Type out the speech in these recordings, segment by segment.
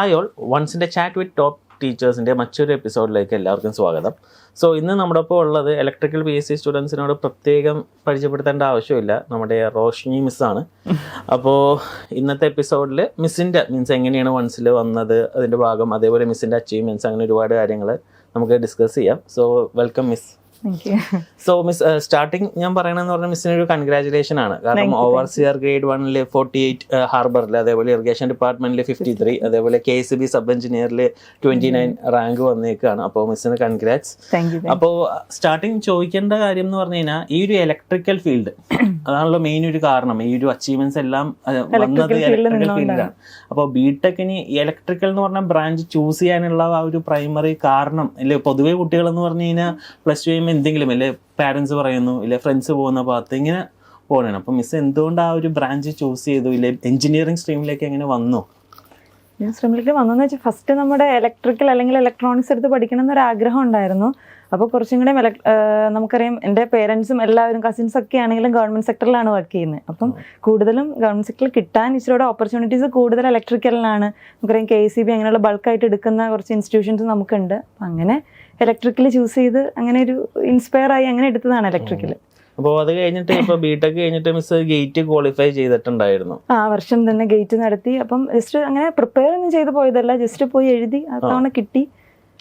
Hi all, വൺസിൻ്റെ chat with top ടീച്ചേഴ്സിൻ്റെ മറ്റൊരു എപ്പിസോഡിലേക്ക് എല്ലാവർക്കും സ്വാഗതം. സോ ഇന്ന് നമ്മുടെ ഒപ്പം ഉള്ളത് ഇലക്ട്രിക്കൽ PSC സ്റ്റുഡൻസിനോട് പ്രത്യേകം പരിചയപ്പെടുത്തേണ്ട ആവശ്യമില്ല, നമ്മുടെ റോഷ്നി മിസ്സാണ്. അപ്പോൾ ഇന്നത്തെ എപ്പിസോഡിൽ മീൻസ് എങ്ങനെയാണ് വൺസിൽ വന്നത്, അതിൻ്റെ ഭാഗം, അതേപോലെ മിസ്സിൻ്റെ അച്ചീവ്മെൻറ്റ്സ്, അങ്ങനെ ഒരുപാട് കാര്യങ്ങൾ നമുക്ക് ഡിസ്കസ് ചെയ്യാം. So welcome miss. So miss, starting ഞാൻ പറയണമെന്ന് പറഞ്ഞാൽ മിസ്സിന് ഒരു കൺഗ്രാജുലേഷൻ ആണ്. കാരണം ഓവർസിയർ ഗ്രേഡ് 1 48 ഹാർബറിൽ, അതേപോലെ ഇറിഗേഷൻ ഡിപ്പാർട്ട്മെന്റിൽ 53, അതേപോലെ KCB സബ് എഞ്ചിനീയറിൽ 29 റാങ്ക് വന്നേക്കാണ്. അപ്പോൾ മിസ്സിന് കൺഗ്രാറ്റ്സ്. അപ്പോൾ സ്റ്റാർട്ടിങ് ചോദിക്കേണ്ട കാര്യം എന്ന് പറഞ്ഞു കഴിഞ്ഞാൽ, ഈ ഒരു ഇലക്ട്രിക്കൽ ഫീൽഡ് അതാണല്ലോ മെയിൻ ഒരു കാരണം. ഈ ഒരു അച്ചീവ്മെന്റ്സ് എല്ലാം വന്നത് ഇലക്ട്രിക്കൽ ഫീൽഡിലാണ്. അപ്പോൾ ബിടെക്കിന് ഇലക്ട്രിക്കൽ എന്ന് പറഞ്ഞ ബ്രാഞ്ച് ചൂസ് ചെയ്യാനുള്ള ആ ഒരു പ്രൈമറി കാരണം അല്ലെ, പൊതുവേ കുട്ടികൾ എന്ന് പറഞ്ഞു കഴിഞ്ഞാൽ പ്ലസ് ടു കഴിയുമ്പോൾ എന്തെങ്കിലും അല്ലെ പാരൻസ് പറയുന്നു, ഇല്ലെ ഫ്രണ്ട്സ് പോകുന്ന ഭാഗത്ത് ഇങ്ങനെ പോകണം. അപ്പം മിസ് എന്തുകൊണ്ട് ആ ഒരു ബ്രാഞ്ച് ചൂസ് ചെയ്തു, ഇല്ലെ എഞ്ചിനീയറിംഗ് സ്ട്രീമിലേക്ക് എങ്ങനെ വന്നു? സ്ട്രീമിലേക്ക് വന്നതെന്ന് വെച്ചാൽ ഫസ്റ്റ് നമ്മുടെ ഇലക്ട്രിക്കൽ അല്ലെങ്കിൽ ഇലക്ട്രോണിക്സ് എടുത്ത് പഠിക്കണം എന്നൊരു ആഗ്രഹം ഉണ്ടായിരുന്നു. അപ്പോൾ കുറച്ചും കൂടെ നമുക്കറിയാം, എൻ്റെ പേരൻസും എല്ലാവരും കസിൻസ് ഒക്കെ ആണെങ്കിലും ഗവൺമെൻറ് സെക്ടറിലാണ് വർക്ക് ചെയ്യുന്നത്. അപ്പം കൂടുതലും ഗവൺമെൻറ് സെക്ടറിൽ കിട്ടാൻ ഇച്ചിരിയുടെ ഓപ്പർച്യൂണിറ്റീസ് കൂടുതൽ ഇലക്ട്രിക്കലിനാണ്. നമുക്കറിയാം KCB അങ്ങനെയുള്ള ബൾക്കായിട്ട് എടുക്കുന്ന കുറച്ച് ഇൻസ്റ്റിറ്റ്യൂഷൻസ് നമുക്കുണ്ട്. അപ്പം അങ്ങനെ ഇലക്ട്രിക്കൽ ചൂസ് ചെയ്ത് അങ്ങനെ ഒരു ഇൻസ്പയർ ആയി അങ്ങനെ എടുത്തതാണ് ഇലക്ട്രിക്കൽ. അപ്പോൾ അത് കഴിഞ്ഞിട്ട് ഇപ്പോൾ ബിടെക് കഴിഞ്ഞിട്ട് മിസ് ഗേറ്റ് ക്വാളിഫൈ ചെയ്തിട്ടുണ്ടായിരുന്നു. ആ വർഷം തന്നെ ഗേറ്റ് നടത്തി. അപ്പം ജസ്റ്റ് അങ്ങനെ പ്രിപ്പയർ ഒന്നും ചെയ്ത് പോയതല്ല, ജസ്റ്റ് പോയി എഴുതി, തവണ കിട്ടി.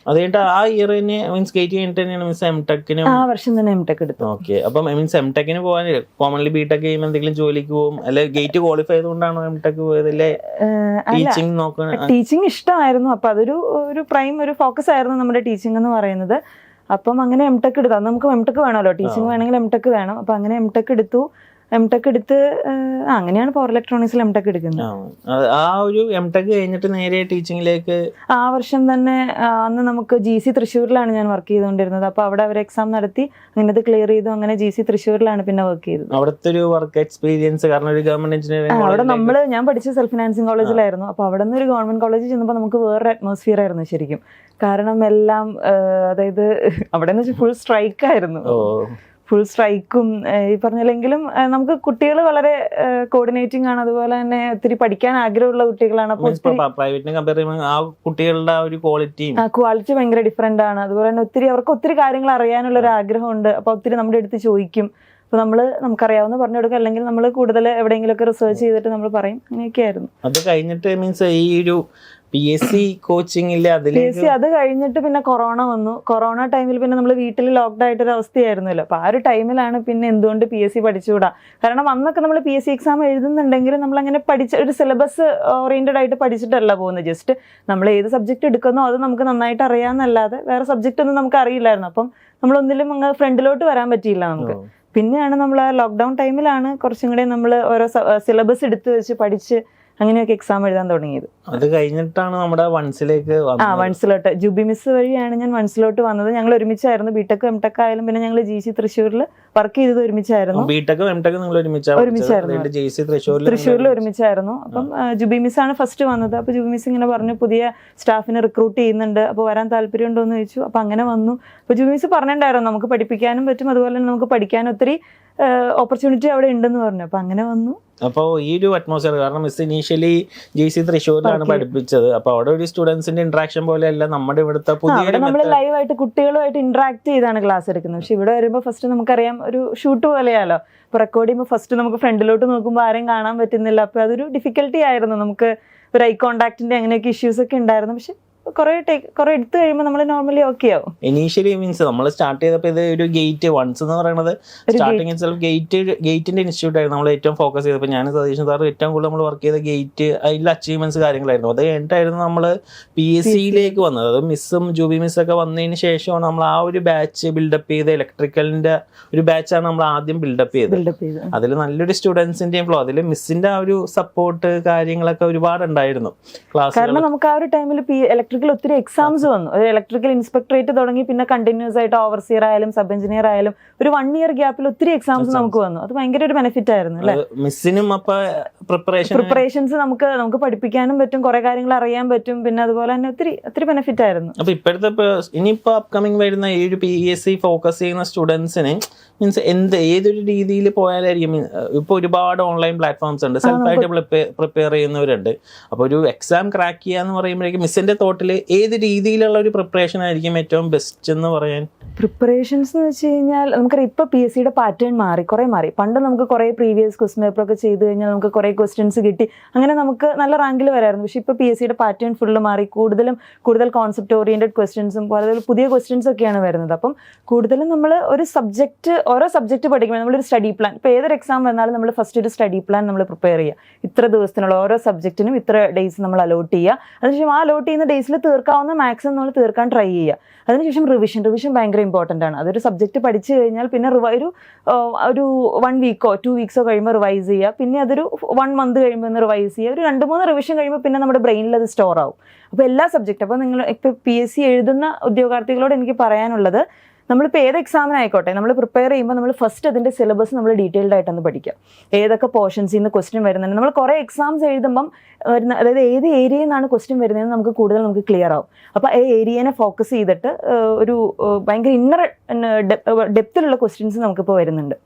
അത് കഴിഞ്ഞിട്ട് ആ ഇയർ തന്നെ മീൻസ് ഗേറ്റ് കഴിഞ്ഞിട്ട് തന്നെയാണ് മിസ് എംടെക്കിന് ആ വർഷം തന്നെ എംടെക് എടുത്തു. ഓക്കെ. അപ്പം മീൻസ് എംടെക്കിന് പോകാൻ കോമൺലി ബിടെക് ചെയ്യുമ്പോൾ എന്തെങ്കിലും ജോലിക്ക് പോകും, അല്ലെ ഗേറ്റ് ക്വാളിഫൈ ചെയ്തുകൊണ്ടാണോ എംടെക് പോയത്, അല്ലെ ടീച്ചിങ് നോക്കണം? ടീച്ചിങ് ഇഷ്ടമായിരുന്നു. അപ്പൊ അതൊരു പ്രൈം ഒരു ഫോക്കസ് ആയിരുന്നു നമ്മുടെ ടീച്ചിങ് എന്ന് പറയുന്നത്. അപ്പം അങ്ങനെ എംടെക് എടുത്തു. അത് നമുക്ക് എംടെക് വേണമല്ലോ, ടീച്ചിങ് വേണമെങ്കിൽ എംടെക് വേണം. അപ്പൊ അങ്ങനെ എംടെക് എടുത്തു. എംടെക് എടുത്ത് അങ്ങനെയാണ് പവർ ഇലക്ട്രോണിക്സിൽ എംടെക് എടുക്കുന്നത്. ആ ഒരു എംടെക് കഴിഞ്ഞിട്ട് നേരെ ടീച്ചിങ്ങിലേക്ക് ആ വർഷം തന്നെ. അന്ന് നമുക്ക് GC തൃശ്ശൂരിലാണ് ഞാൻ വർക്ക് ചെയ്തുകൊണ്ടിരുന്നത്. അപ്പൊ അവിടെ അവർ എക്സാം നടത്തി, അങ്ങനെ അത് ക്ലിയർ ചെയ്തു. അങ്ങനെ GC തൃശ്ശൂരിലാണ് പിന്നെ വർക്ക് ചെയ്തത്. അവിടുത്തെ ഒരു വർക്ക് എക്സ്പീരിയൻസ്, കാരണം ഒരു ഗവൺമെന്റ് എഞ്ചിനീയറിംഗ് അവിടെ ഞാൻ പഠിച്ച സെൽഫ് ഫിനാൻസിങ് കോളേജിലായിരുന്നു. അപ്പൊ അവിടെ നിന്ന് ഒരു ഗവൺമെന്റ് കോളേജിൽ ചെന്നപ്പോൾ നമുക്ക് വേറൊരു അറ്റ്മോസ്ഫിയർ ആയിരുന്നു ശരിക്കും. കാരണം എല്ലാം അതായത് അവിടെ നിന്ന് ഫുൾ സ്ട്രൈക്ക് ആയിരുന്നു. ഫുൾ സ്ട്രൈക്കും ഈ പറഞ്ഞില്ലെങ്കിലും നമുക്ക് കുട്ടികൾ വളരെ കോർഡിനേറ്റിംഗ് ആണ്. അതുപോലെ തന്നെ ഒത്തിരി പഠിക്കാൻ ആഗ്രഹമുള്ള കുട്ടികളാണ്. കുട്ടികളുടെ ഒരു ക്വാളിറ്റി ഭയങ്കര ഡിഫറെന്റ് ആണ്. അതുപോലെ തന്നെ അവർക്ക് ഒത്തിരി കാര്യങ്ങൾ അറിയാനുള്ള ഒരു ആഗ്രഹമുണ്ട്. അപ്പൊ ഒത്തിരി നമ്മുടെ അടുത്ത് ചോദിക്കും. അപ്പൊ നമുക്കറിയാവുന്ന പറഞ്ഞു കൊടുക്കുക, അല്ലെങ്കിൽ നമ്മൾ കൂടുതൽ എവിടെയെങ്കിലുമൊക്കെ റിസർച്ച് ചെയ്തിട്ട് നമ്മൾ പറയും. അങ്ങനെയൊക്കെയായിരുന്നു. അത് കഴിഞ്ഞിട്ട് മീൻസ് ഈ ഒരു PSC കോച്ചിങ് ഇല്ല, PSC അത് കഴിഞ്ഞിട്ട് പിന്നെ കൊറോണ വന്നു. കൊറോണ ടൈമിൽ പിന്നെ നമ്മൾ വീട്ടിൽ ലോക്ക്ഡ് ആയിട്ടൊരു അവസ്ഥയായിരുന്നല്ലോ. അപ്പൊ ആ ഒരു ടൈമിലാണ് പിന്നെ എന്തുകൊണ്ട് PSC പഠിച്ചുകൂടാ. കാരണം അന്നൊക്കെ നമ്മൾ PSC എക്സാം എഴുതുന്നുണ്ടെങ്കിൽ നമ്മൾ അങ്ങനെ പഠിച്ച ഒരു സിലബസ് ഓറിയന്റഡ് ആയിട്ട് പഠിച്ചിട്ടല്ല പോകുന്നത്. ജസ്റ്റ് നമ്മൾ ഏത് സബ്ജക്ട് എടുക്കുന്നോ അത് നമുക്ക് നന്നായിട്ട് അറിയാമെന്നല്ലാതെ വേറെ സബ്ജക്റ്റ് ഒന്നും നമുക്ക് അറിയില്ലായിരുന്നു. അപ്പം നമ്മളൊന്നിലും അങ്ങ് ഫ്രണ്ടിലോട്ട് വരാൻ പറ്റിയില്ല നമുക്ക്. പിന്നെയാണ് നമ്മൾ ആ ലോക്ക്ഡൗൺ ടൈമിലാണ് കുറച്ചും കൂടെ നമ്മൾ ഓരോ സിലബസ് എടുത്ത് വെച്ച് പഠിച്ച് അങ്ങനെയൊക്കെ എക്സാം എഴുതാൻ തുടങ്ങിയത്. അത് കഴിഞ്ഞിട്ടാണ് നമ്മുടെ വൺസിലേക്ക് വൺസിലോട്ട് ജൂബി മിസ് വഴിയാണ് ഞാൻ വൺസിലോട്ട് വന്നത്. ഞങ്ങൾ ഒരുമിച്ചായിരുന്നു. ബിടെക് എംടെക് ആയാലും പിന്നെ ഞങ്ങൾ GC തൃശ്ശൂരിൽ വർക്ക് ചെയ്തത് ഒരുമിച്ചായിരുന്നു. തൃശ്ശൂരിൽ ഒരുമിച്ചായിരുന്നു. അപ്പം ജൂബി മിസ് ആണ് ഫസ്റ്റ് വന്നത്. അപ്പൊ ജൂബി മിസ് ഇങ്ങനെ പറഞ്ഞു, പുതിയ സ്റ്റാഫിനെ റിക്രൂട്ട് ചെയ്യുന്നുണ്ട്, അപ്പൊ വരാൻ താല്പര്യം ഉണ്ടോ എന്ന് ചോദിച്ചു. അപ്പൊ അങ്ങനെ വന്നു. അപ്പൊ ജൂബി മിസ് പറഞ്ഞിട്ടുണ്ടായിരുന്നു നമുക്ക് പഠിപ്പിക്കാനും പറ്റും, അതുപോലെ തന്നെ നമുക്ക് പഠിക്കാനും ഒത്തിരി ഓപ്പർച്യൂണിറ്റി അവിടെ ഉണ്ടെന്ന് പറഞ്ഞു. അപ്പൊ അങ്ങനെ വന്നു. അപ്പോൾ ഈ ഒരു അറ്റ്മോസ്ഫിയർ, കാരണം മിസ് ഇനീഷ്യലി GC തൃശ്ശൂരിലാണ് പഠിപ്പിച്ചത്. അപ്പൊ അവിടെ ഒരു സ്റ്റുഡൻസിന്റെ ഇന്ററാക്ഷൻ പോലെയല്ല നമ്മുടെ ഇവിടുത്തെ പുതിയ നമ്മൾ ലൈവായിട്ട് കുട്ടികളുമായിട്ട് ഇന്ററാക്ട് ചെയ്താണ് ക്ലാസ് എടുക്കുന്നത്. പക്ഷെ ഇവിടെ വരുമ്പോൾ ഫസ്റ്റ് നമുക്കറിയാം ഒരു ഷൂട്ട് പോലെയാലോ. ഇപ്പൊ റെക്കോർഡ് ചെയ്യുമ്പോൾ ഫസ്റ്റ് നമുക്ക് ഫ്രണ്ടിലോട്ട് നോക്കുമ്പോൾ ആരെയും കാണാൻ പറ്റുന്നില്ല. അപ്പൊ അതൊരു ഡിഫിക്കൽട്ടി ആയിരുന്നു. നമുക്ക് ഒരു ഐ കോണ്ടാക്ടിന്റെ അങ്ങനെയൊക്കെ ഇഷ്യൂസ് ഒക്കെ ഉണ്ടായിരുന്നു. പക്ഷെ കുറെ എടുത്തു കഴിയുമ്പോൾ നമ്മൾ നോർമലി ഓക്കെ ആവും. ഇനീഷ്യലി മീൻസ് നമ്മൾ സ്റ്റാർട്ട് ചെയ്തപ്പോൾ ഇത് ഒരു ഗേറ്റ് വൺസ് എന്ന് പറയുന്നത് സ്റ്റാർട്ടിംഗ് ഗേറ്റിന്റെ ഇൻസ്റ്റിറ്റ്യൂട്ട് ആയിരുന്നു നമ്മൾ ഏറ്റവും ഫോക്കസ് ചെയ്തപ്പോൾ. ഞാൻ സതീശൻ സാർ ഏറ്റവും കൂടുതൽ നമ്മൾ വർക്ക് ചെയ്ത ഗേറ്റ്, അതിൽ അച്ചീവ്മെന്റ്സ് കാര്യങ്ങളായിരുന്നു. അത് കഴിഞ്ഞിട്ടായിരുന്നു നമ്മൾ PSCയിലേക്ക് വന്നത്. അത് മിസ്സും ജൂബി മിസ്സൊക്കെ വന്നതിന് ശേഷമാണ് നമ്മൾ ആ ഒരു ബാച്ച് ബിൽഡപ്പ് ചെയ്ത് ഇലക്ട്രിക്കലിന്റെ ഒരു ബാച്ചാണ് നമ്മൾ ആദ്യം ബിൽഡപ്പ് ചെയ്തത്. അതിൽ നല്ലൊരു സ്റ്റുഡൻസിന്റെയും ഫ്ലോ, അതിൽ മിസ്സിന്റെ ആ ഒരു സപ്പോർട്ട് കാര്യങ്ങളൊക്കെ ഒരുപാട് ഉണ്ടായിരുന്നു ക്ലാസ്. കാരണം നമുക്ക് ആ ഒരു ടൈമിൽ ഇലക്ട്രിക്കൽ ഇലക്ട്രിക്കൽ ഒത്തിരി എക്സാംസ് വന്നു. ഒരു ഇലക്ട്രിക്കൽ ഇൻസ്പെക്ടറേറ്റ് തുടങ്ങി പിന്നെ കണ്ടിന്യൂസ് ആയിട്ട് ഓവർസിയർ ആയാലും സബ് എഞ്ചിനീയർ ആയാലും ഒരു 1 year ഗ്യാപ്പിൽ ഒത്തിരി എക്സാംസ് നമുക്ക് വന്നു. അത് ഭയങ്കര ഒരു ബെനിഫിറ്റ് ആയിരുന്നു അല്ലേ? മിസ്സിനും അപ്പൊ പ്രിപ്പറേഷൻസ് നമുക്ക് പഠിപ്പിക്കാനും പറ്റും, കുറെ കാര്യങ്ങൾ അറിയാൻ പറ്റും, പിന്നെ അതുപോലെ തന്നെ ഒത്തിരി ബെനിഫിറ്റ് ആയിരുന്നു. അപ്പൊ ഇപ്പോഴത്തെ ഇനിയിപ്പോ അപ്കമിങ് വരുന്ന ഈ ഒരു PSC ഫോക്കസ് ചെയ്യുന്ന സ്റ്റുഡൻസിന് മീൻസ് ഏതൊരു രീതിയിൽ പോയാലായിരിക്കും? ഇപ്പൊ ഒരുപാട് ഓൺലൈൻ പ്ലാറ്റ്ഫോംസ് ഉണ്ട്, സെൽഫായിട്ട് പ്രിപ്പയർ ചെയ്യുന്നവരുണ്ട്. അപ്പൊ ഒരു എക്സാം ക്രാക്ക് ചെയ്യാന്ന് പറയുമ്പോഴേക്കും മിസ്സിന്റെ തോട്ടിൽ ഏത് രീതിയിലുള്ള ഒരു പ്രിപ്പറേഷൻ ആയിരിക്കും ഏറ്റവും ബെസ്റ്റ് എന്ന് പറയാൻ? പ്രിപ്പറേഷൻസ് എന്ന് വെച്ച് കഴിഞ്ഞാൽ നമുക്കറിയാം ഇപ്പോൾ PSC പാറ്റേൺ കുറെ മാറി. പണ്ട് നമുക്ക് കുറെ പ്രീവിയസ് ക്വസ്റ്റ്യൻ പേപ്പർ ഒക്കെ ചെയ്ത് കഴിഞ്ഞാൽ നമുക്ക് കുറെ ക്വസ്റ്റ്യൻസ് കിട്ടി, അങ്ങനെ നമുക്ക് നല്ല റാങ്കിൽ വരായിരുന്നു. പക്ഷെ ഇപ്പോൾ PSC പാറ്റേൺ ഫുള്ള് മാറി. കൂടുതൽ കോൺസെപ്റ്റ് ഓറിയന്റഡ് ക്വസ്റ്റ്യൻസും അതുപോലെ പുതിയ ക്വസ്റ്റ്യൻസ് ഒക്കെയാണ് വരുന്നത്. അപ്പം കൂടുതലും നമ്മൾ ഓരോ സബ്ജക്റ്റ് പഠിക്കുമ്പോൾ നമ്മളൊരു സ്റ്റഡി പ്ലാൻ, ഇപ്പോൾ ഏതൊരു എക്സാം വന്നാലും നമ്മൾ ഫസ്റ്റ് ഒരു സ്റ്റഡി പ്ലാൻ നമ്മൾ പ്രിപ്പയർ ചെയ്യുക. ഇത്ര ദിവസത്തിനുള്ള ഓരോ സബ്ജക്റ്റിനും ഇത്ര ഡേയ്സ് നമ്മൾ അലോട്ട് ചെയ്യുക. അതിനുശേഷം ആ അലോട്ട് ചെയ്യുന്ന ഡേയ്സിൽ തീർക്കാവുന്ന മാക്സിമം നമ്മൾ തീർക്കാൻ ട്രൈ ചെയ്യുക. അതിനുശേഷം റിവിഷൻ ഭയങ്കര ഇമ്പോർട്ടൻ്റ് ആണ്. അതൊരു സബ്ജക്റ്റ് പഠിച്ചു കഴിഞ്ഞാൽ പിന്നെ ഒരു 1 weekോ 2 weeksോ കഴിയുമ്പോൾ റിവൈസ് ചെയ്യുക. പിന്നെ അതൊരു 1 month കഴിയുമ്പോൾ ഒന്ന് റിവൈസ് ചെയ്യുക. ഒരു 2-3 റിവിഷൻ കഴിയുമ്പോൾ പിന്നെ നമ്മുടെ ബ്രെയിനിൽ അത് സ്റ്റോർ ആവും. അപ്പോൾ എല്ലാ സബ്ജക്റ്റും, അപ്പോൾ നിങ്ങൾ ഇപ്പോൾ PSC എഴുതുന്ന ഉദ്യോഗാർത്ഥികളോട് എനിക്ക് പറയാനുള്ളത്, നമ്മളിപ്പോൾ ഏത് എക്സാമിനായിക്കോട്ടെ നമ്മൾ പ്രിപ്പയർ ചെയ്യുമ്പോൾ നമ്മൾ ഫസ്റ്റ് അതിൻ്റെ സിലബസ് നമ്മൾ ഡീറ്റെയിൽഡ് ആയിട്ടൊന്ന് പഠിക്കുക. ഏതൊക്കെ പോർഷൻസിൽ നിന്ന് ക്വസ്റ്റ്യൻ വരുന്നുണ്ട്. നമ്മൾ കുറേ എക്സാംസ് എഴുതുമ്പം അതായത് ഏത് ഏരിയയിൽ നിന്നാണ് ക്വസ്റ്റ്യൻ വരുന്നതെന്ന് നമുക്ക് ക്ലിയർ ആവും. അപ്പോൾ ആ ഏരിയനെ ഫോക്കസ് ചെയ്തിട്ട് ഒരു ഭയങ്കര ഇന്നർ ഡെപ്തിലുള്ള ക്വസ്റ്റ്യൻസ് നമുക്കിപ്പോൾ വരുന്നുണ്ട്.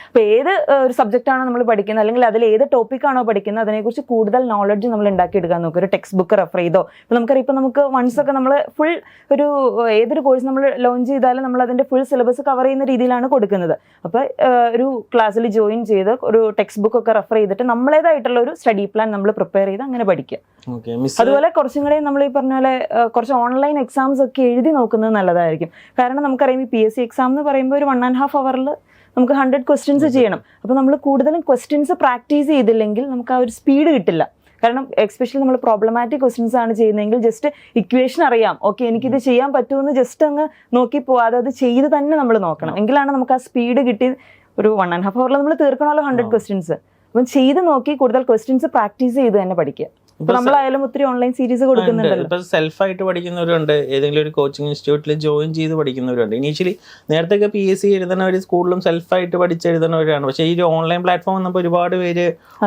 അപ്പോൾ ഏത് ഒരു സബ്ജക്റ്റാണോ നമ്മൾ പഠിക്കുന്നത്, അല്ലെങ്കിൽ അതിൽ ഏത് ടോപ്പിക്കാണോ പഠിക്കുന്നത്, അതിനെക്കുറിച്ച് കൂടുതൽ നോളജ് നമ്മൾ ഉണ്ടാക്കിയെടുക്കാൻ നോക്കുക. ഒരു ടെക്സ്റ്റ് ബുക്ക് റെഫർ ചെയ്തോ, ഇപ്പോൾ നമുക്ക് വൺസ് ഒക്കെ നമ്മൾ ഫുൾ ഏതൊരു കോഴ്സ് നമ്മൾ ലോഞ്ച് ചെയ്താലും നമ്മൾ അതിൻ്റെ ഫുൾ സിലബസ് കവർ ചെയ്യുന്ന രീതിയിലാണ് കൊടുക്കുന്നത്. അപ്പോൾ ഒരു ക്ലാസ്സിൽ ജോയിൻ ചെയ്ത് ഒരു ടെക്സ്റ്റ് ബുക്ക് ഒക്കെ റെഫർ ചെയ്തിട്ട് നമ്മളേതായിട്ടുള്ള ഒരു സ്റ്റഡി പ്ലാൻ നമ്മൾ പ്രിപ്പയർ ചെയ്ത് അങ്ങനെ പഠിക്കുക. അതുപോലെ കുറച്ചും കൂടെ നമ്മൾ ഈ പറഞ്ഞ പോലെ കുറച്ച് ഓൺലൈൻ എക്സാംസ് ഒക്കെ എഴുതി നോക്കുന്നത് നല്ലതായിരിക്കും. കാരണം നമുക്കറിയാം ഈ PSC എക്സാം എന്ന് പറയുമ്പോൾ ഒരു 1.5 hour നമുക്ക് 100 ക്വസ്റ്റ്യൻസ് ചെയ്യണം. അപ്പോൾ നമ്മൾ കൂടുതലും ക്വസ്റ്റ്യൻസ് പ്രാക്ടീസ് ചെയ്തില്ലെങ്കിൽ നമുക്ക് ആ ഒരു സ്പീഡ് കിട്ടില്ല. കാരണം എക്സ്പെഷ്യലി നമ്മൾ പ്രോബ്ലമാറ്റിക് ക്വസ്റ്റ്യൻസ് ആണ് ചെയ്യുന്നതെങ്കിൽ ജസ്റ്റ് ഇക്വേഷൻ അറിയാം, ഓക്കെ എനിക്കിത് ചെയ്യാൻ പറ്റുമെന്ന് ജസ്റ്റ് അങ്ങ് നോക്കി പോവാതെ അത് ചെയ്ത് തന്നെ നമ്മൾ നോക്കണം. എങ്കിലാണ് നമുക്ക് ആ സ്പീഡ് കിട്ടി ഒരു 1.5 hour നമ്മൾ തീർക്കണമല്ലോ 100 ക്വസ്റ്റ്യൻസ്. അപ്പം ചെയ്ത് നോക്കി കൂടുതൽ ക്വസ്റ്റ്യൻസ് പ്രാക്ടീസ് ചെയ്ത് തന്നെ പഠിക്കുക. നമ്മളായാലും ഒത്തിരി ഓൺലൈൻ സീരീസ് കൊടുക്കുന്നുണ്ടല്ലോ. ഇപ്പൊ സെൽഫായിട്ട് പഠിക്കുന്നവരുണ്ട്, ഏതെങ്കിലും ഒരു കോച്ചിങ് ഇൻസ്റ്റിറ്റ്യൂട്ടിൽ ജോയിൻ ചെയ്ത് പഠിക്കുന്നവരുണ്ട്. ഇനീഷ്യലി നേരത്തെ PSC എഴുതുന്നവർ സ്കൂളിലും സെൽഫായിട്ട് പഠിച്ചെഴുതുന്നവരാണ്. പക്ഷേ ഈ ഒരു ഓൺലൈൻ പ്ലാറ്റ്ഫോം വന്നപ്പോൾ ഒരുപാട് പേര്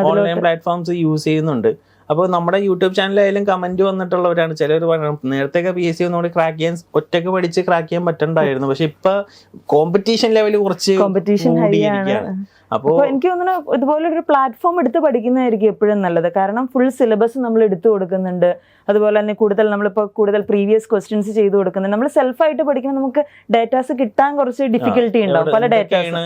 ഓൺലൈൻ പ്ലാറ്റ്ഫോംസ് യൂസ് ചെയ്യുന്നുണ്ട്. അപ്പോൾ നമ്മുടെ യൂട്യൂബ് ചാനലായാലും കമന്റ് വന്നിട്ടുള്ളവരാണ് ചിലർ പറയുന്നത്, നേരത്തെ PSC ഒന്നുകൂടി ക്രാക്ക് ചെയ്യാൻ ഒറ്റയ്ക്ക് പഠിച്ച് ക്രാക്ക് ചെയ്യാൻ പറ്റണ്ടായിരുന്നു, പക്ഷെ ഇപ്പൊ കോമ്പറ്റീഷൻ ലെവൽ കുറച്ച് കൂടിയിരിക്കുകയാണ്. അപ്പോൾ എനിക്ക് തോന്നുന്നു ഇതുപോലെ ഒരു പ്ലാറ്റ്ഫോം എടുത്ത് പഠിക്കുന്നതായിരിക്കും എപ്പോഴും നല്ലത്. കാരണം ഫുൾ സിലബസ് നമ്മൾ എടുത്തു കൊടുക്കുന്നുണ്ട്. അതുപോലെ തന്നെ കൂടുതൽ പ്രീവിയസ് ക്വസ്റ്റ്യൻസ് ചെയ്ത് കൊടുക്കുന്നുണ്ട്. നമ്മൾ സെൽഫായിട്ട് പഠിക്കുമ്പോൾ നമുക്ക് ഡേറ്റാസ് കിട്ടാൻ കുറച്ച് ഡിഫിക്കൽട്ടി ഉണ്ടാവും. പല ഡേറ്റാസ്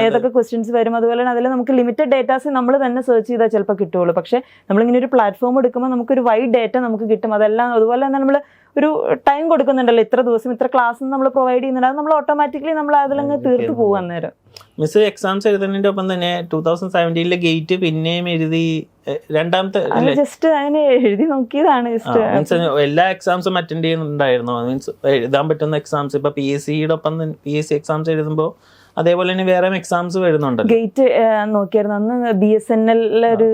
ഏതൊക്കെ ക്വസ്റ്റ്യൻസ് വരും, അതുപോലെ തന്നെ അതിൽ നമുക്ക് ലിമിറ്റഡ് ഡേറ്റാസ് നമ്മൾ തന്നെ സെർച്ച് ചെയ്താൽ ചിലപ്പോൾ കിട്ടുള്ളൂ. പക്ഷേ നമ്മളിങ്ങനെ ഒരു പ്ലാറ്റ്ഫോം എടുക്കുമ്പോൾ നമുക്കൊരു വൈഡ് ഡേറ്റ നമുക്ക് കിട്ടും. അതെല്ലാം അതുപോലെ തന്നെ നമ്മൾ ഒരു ടൈം കൊടുക്കുന്നുണ്ടല്ലോ, ഇത്ര ദിവസം ഇത്ര ക്ലാസ് നമ്മൾ പ്രൊവൈഡ് ചെയ്യുന്നുണ്ട്. അത് നമ്മൾ ഓട്ടോമാറ്റിക്കലി നമ്മൾ അതിലങ്ങ് തീർത്ത് പോകും. അന്നേരം മിസ് എക്സാംസ് എഴുതുന്നതിന്റെ ഒപ്പം തന്നെ 2017 ഗേറ്റ് പിന്നെയും എഴുതി, രണ്ടാമത്തെ ജസ്റ്റ് അങ്ങനെ എഴുതി നോക്കിയതാണ്. എല്ലാ എക്സാംസും അറ്റൻഡ് ചെയ്യുന്നുണ്ടായിരുന്നു, മീൻസ് എഴുതാൻ പറ്റുന്ന എക്സാംസ്. ഇപ്പൊ PSCയുടെ ഒപ്പം PSC എക്സാംസ് എഴുതുമ്പോൾ അതേപോലെ തന്നെ വേറെ എക്സാംസ് വരുന്നുണ്ട്. ഗേറ്റ് നോക്കിയായിരുന്നു അന്ന്. BSNL ഒരു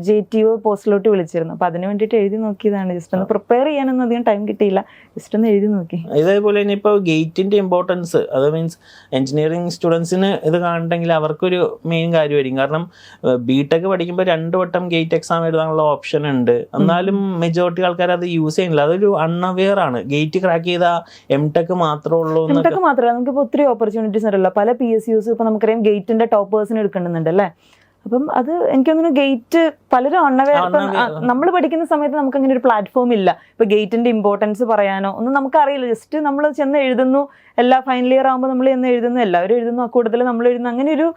JTO പോസ്റ്റിലോട്ട് വിളിച്ചിരുന്നു. അപ്പൊ അതിന് വേണ്ടിയിട്ട് എഴുതി നോക്കിയതാണ്. ജസ്റ്റ് ഒന്ന് പ്രിപ്പയർ ചെയ്യാനൊന്നും അധികം ടൈം കിട്ടിയില്ല, ജസ്റ്റ് ഒന്ന് എഴുതി നോക്കി. ഇതേപോലെ തന്നെ ഇപ്പോൾ ഗേറ്റിന്റെ ഇമ്പോർട്ടൻസ്, അത് മീൻസ് എഞ്ചിനീയറിംഗ് സ്റ്റുഡൻസിന് ഇത് കാണണമെങ്കിൽ അവർക്കൊരു മെയിൻ കാര്യമായിരിക്കും. കാരണം BTech പഠിക്കുമ്പോൾ 2 വട്ടം ഗേറ്റ് എക്സാം എഴുതാനുള്ള ഓപ്ഷൻ ഉണ്ട്. എന്നാലും മെജോറിറ്റി ആൾക്കാർ അത് യൂസ് ചെയ്യുന്നില്ല. അതൊരു അൺഅവെയർ ആണ്. ഗേറ്റ് ക്രാക്ക് ചെയ്ത MTech മാത്രമേ ഉള്ളൂ. MTech മാത്രമല്ല, നമുക്കിപ്പോൾ ഒത്തിരി ഓപ്പർച്യൂണിറ്റീസ് ഉണ്ടല്ലോ. പല PSUs ഇപ്പൊ നമുക്കറിയാം ഗേറ്റിന്റെ ടോപ്പേഴ്സിന് എടുക്കുന്നുണ്ട് അല്ലേ. അപ്പം അത് എനിക്ക് തോന്നുന്നു ഗേറ്റ് പലരും നമ്മൾ പഠിക്കുന്ന സമയത്ത് നമുക്ക് അങ്ങനെ ഒരു പ്ലാറ്റ്ഫോം ഇല്ല. ഇപ്പൊ ഗേറ്റിന്റെ ഇമ്പോർട്ടൻസ് പറയാനോ ഒന്നും നമുക്കറിയില്ല. ജസ്റ്റ് നമ്മൾ ചെന്ന് എഴുതുന്നു, എല്ലാ ഫൈനൽ ഇയർ ആകുമ്പോൾ നമ്മൾ ചെന്ന് എഴുതുന്നു, എല്ലാവരും എഴുതുന്നു, കൂടുതൽ നമ്മൾ എഴുതുന്നു. അങ്ങനെ ഒരു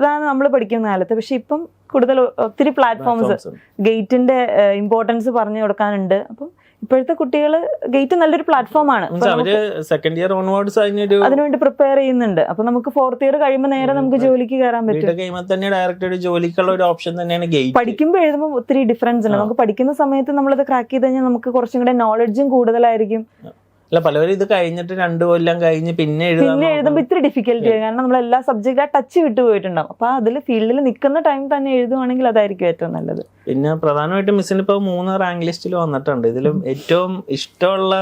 ഇതാണ് നമ്മൾ പഠിക്കുന്ന കാലത്ത്. പക്ഷെ ഇപ്പം കൂടുതൽ ഒത്തിരി പ്ലാറ്റ്ഫോംസ് ഗേറ്റിന്റെ ഇമ്പോർട്ടൻസ് പറഞ്ഞു കൊടുക്കാനുണ്ട്. അപ്പം ഇപ്പോഴത്തെ കുട്ടികൾ ഗേറ്റ് നല്ലൊരു പ്ലാറ്റ്ഫോമാണ്. സെക്കൻഡ് ഇയർ ഓൺവേർഡ്സ് അതിനുവേണ്ടി പ്രിപ്പയർ ചെയ്യുന്നുണ്ട്. അപ്പൊ നമുക്ക് 4th year കഴിയുമ്പോൾ നേരെ നമുക്ക് ജോലിക്ക് കയറാൻ പറ്റും. പഠിക്കുമ്പോൾ എഴുതുമ്പോൾ ഒത്തിരി ഡിഫറൻസ് ഉണ്ട്. നമുക്ക് പഠിക്കുന്ന സമയത്ത് നമ്മളത് ക്രാക്ക് ചെയ്ത് കഴിഞ്ഞാൽ നമുക്ക് കുറച്ചും കൂടെ നോളജും കൂടുതലായിരിക്കും. അല്ല പലവരും ഇത് കഴിഞ്ഞിട്ട് 2 കൊല്ലം കഴിഞ്ഞ് പിന്നെ എഴുതുമ്പോൾ ഇത്തിരി ഡിഫിക്കൽട്ടി ആയി, കാരണം നമ്മൾ എല്ലാ സബ്ജക്റ്റ് ആ ടച്ച് വിട്ടു പോയിട്ടുണ്ടാവും. അപ്പൊ അതിൽ ഫീൽഡിൽ നിൽക്കുന്ന ടൈം തന്നെ എഴുതുവാണെങ്കിൽ അതായിരിക്കും ഏറ്റവും നല്ലത്. പിന്നെ പ്രധാനമായിട്ടും മിസ്സിന് ഇപ്പോൾ 3 റാങ്ക് ലിസ്റ്റിൽ വന്നിട്ടുണ്ട്. ഇതിലും ഏറ്റവും ഇഷ്ടമുള്ള